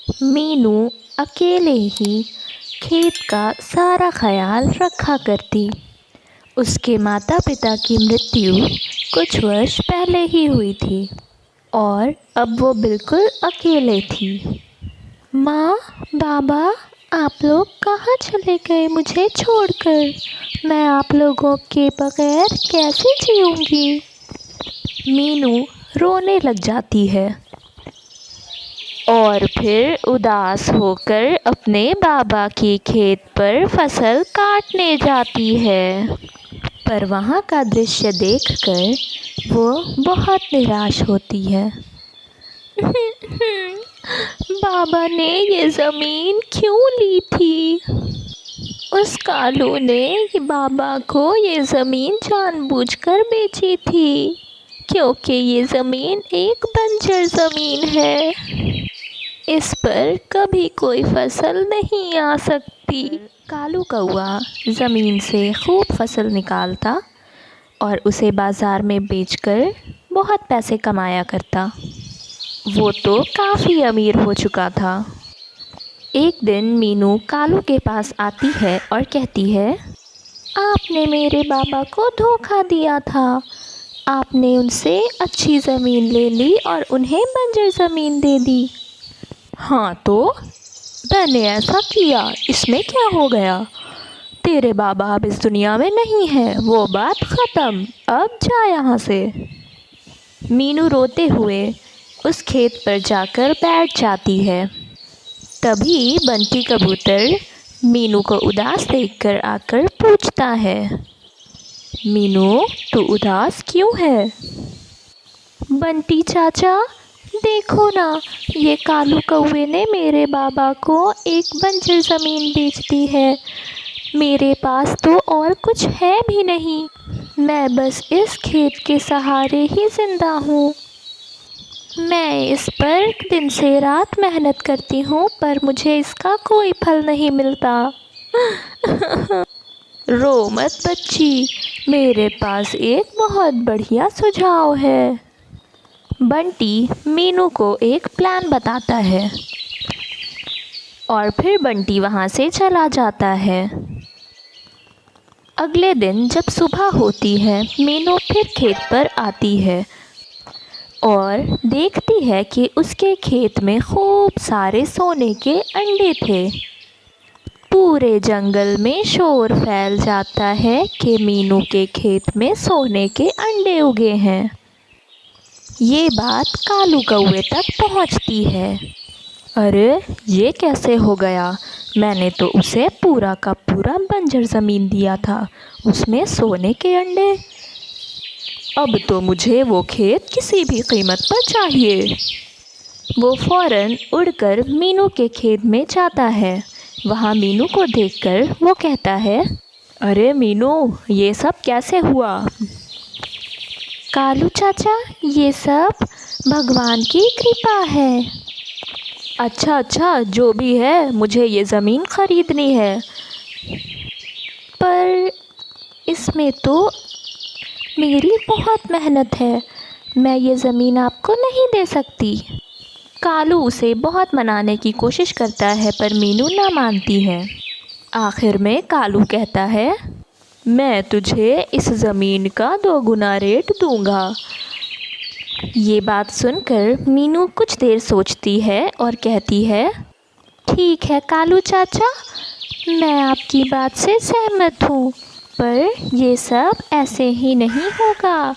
मीनू अकेले ही खेत का सारा ख्याल रखा करती। उसके माता पिता की मृत्यु कुछ वर्ष पहले ही हुई थी और अब वो बिल्कुल अकेले थी। माँ, बाबा, आप लोग कहाँ चले गए मुझे छोड़कर? मैं आप लोगों के बगैर कैसे जीऊँगी? मीनू रोने लग जाती है और फिर उदास होकर अपने बाबा के खेत पर फसल काटने जाती है। पर वहाँ का दृश्य देखकर वो बहुत निराश होती है। बाबा ने ये ज़मीन क्यों ली थी? उस कालू ने बाबा को ये ज़मीन जानबूझकर बेची थी, क्योंकि ये ज़मीन एक बंजर ज़मीन है। इस पर कभी कोई फसल नहीं आ सकती। कालू कौआ ज़मीन से खूब फसल निकालता और उसे बाज़ार में बेचकर बहुत पैसे कमाया करता। वो तो काफ़ी अमीर हो चुका था। एक दिन मीनू कालू के पास आती है और कहती है, आपने मेरे बाबा को धोखा दिया था। आपने उनसे अच्छी ज़मीन ले ली और उन्हें बंजर ज़मीन दे दी। हाँ तो मैंने ऐसा किया, इसमें क्या हो गया? तेरे बाबा अब इस दुनिया में नहीं है, वो बात ख़त्म, अब जा यहाँ से। मीनू रोते हुए उस खेत पर जाकर बैठ जाती है। तभी बंटी कबूतर मीनू को उदास देखकर आकर पूछता है, मीनू तू उदास क्यों है? बंटी चाचा, देखो ना, ये कालू कौवे ने मेरे बाबा को एक बंजर ज़मीन बेच दी है। मेरे पास तो और कुछ है भी नहीं। मैं बस इस खेत के सहारे ही ज़िंदा हूँ। मैं इस पर दिन से रात मेहनत करती हूँ, पर मुझे इसका कोई फल नहीं मिलता। रो मत बच्ची, मेरे पास एक बहुत बढ़िया सुझाव है। बंटी मीनू को एक प्लान बताता है और फिर बंटी वहाँ से चला जाता है। अगले दिन जब सुबह होती है, मीनू फिर खेत पर आती है और देखती है कि उसके खेत में खूब सारे सोने के अंडे थे। पूरे जंगल में शोर फैल जाता है कि मीनू के खेत में सोने के अंडे उगे हैं। ये बात कालू कौवे तक पहुंचती है। अरे ये कैसे हो गया? मैंने तो उसे पूरा का पूरा बंजर ज़मीन दिया था, उसमें सोने के अंडे। अब तो मुझे वो खेत किसी भी कीमत पर चाहिए। वो फ़ौरन उड़कर मीनू के खेत में जाता है। वहाँ मीनू को देखकर वो कहता है, अरे मीनू, ये सब कैसे हुआ? कालू चाचा, ये सब भगवान की कृपा है। अच्छा, जो भी है, मुझे ये ज़मीन ख़रीदनी है। पर इसमें तो मेरी बहुत मेहनत है, मैं ये ज़मीन आपको नहीं दे सकती। कालू उसे बहुत मनाने की कोशिश करता है, पर मीनू ना मानती है। आखिर में कालू कहता है, मैं तुझे इस ज़मीन का 2 गुना रेट दूंगा। ये बात सुनकर मीनू कुछ देर सोचती है और कहती है, ठीक है कालू चाचा, मैं आपकी बात से सहमत हूँ, पर ये सब ऐसे ही नहीं होगा।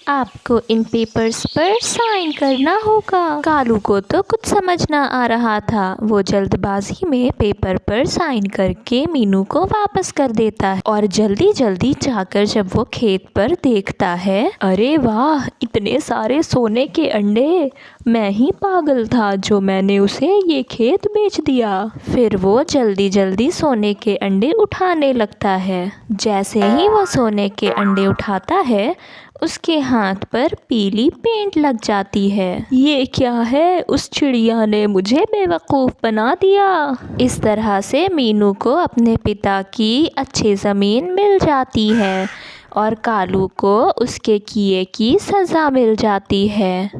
आपको इन पेपर्स पर साइन करना होगा। कालू को तो कुछ समझ ना आ रहा था। वो जल्दबाजी में पेपर पर साइन करके मीनू को वापस कर देता है और जल्दी जल्दी जाकर जब वो खेत पर देखता है, अरे वाह, इतने सारे सोने के अंडे! मैं ही पागल था जो मैंने उसे ये खेत बेच दिया। फिर वो जल्दी जल्दी सोने के अंडे उठाने लगता है। जैसे ही वो सोने के अंडे उठाता है, उसके हाथ पर पीली पेंट लग जाती है। ये क्या है? उस चिड़िया ने मुझे बेवकूफ़ बना दिया। इस तरह से मीनू को अपने पिता की अच्छी ज़मीन मिल जाती है और कालू को उसके किए की सज़ा मिल जाती है।